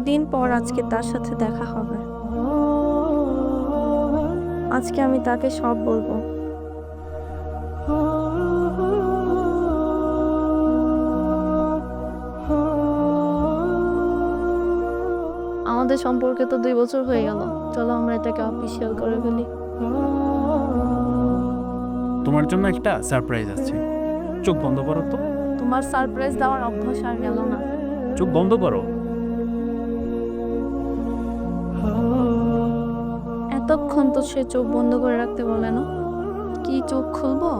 দিন পর আজকে তার সাথে দেখা হবে। আজকে আমি তাকে সব বলবো। আমাদের সম্পর্কে তো 2 বছর হয়ে গেল, চলো আমরা এটাকে অফিসিয়াল করে ফেলি। তোমার জন্য একটা সারপ্রাইজ আছে। চোখ বন্ধ করো তো। তোমার সারপ্রাইজ দেওয়ার অভ্যাস আর গেল না। চোখ বন্ধ করো। এতক্ষণ তো সে চোখ বন্ধ করে রাখতে বলে না, কি চোখ খুলবো?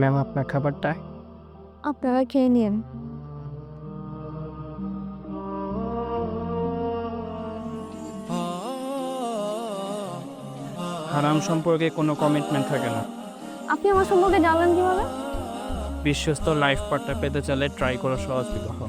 ম্যাম, আপনার খাবারটা। আপনারা খেয়ে নিন। হারাম সম্পর্কে কোনো কমিটমেন্ট থাকে না। আপনি আমার সম্পর্কে জানলেন কিভাবে? বিশ্বস্ত লাইফ পার্টনার পেতে চাইলে ট্রাই করো সহজ বিবাহ।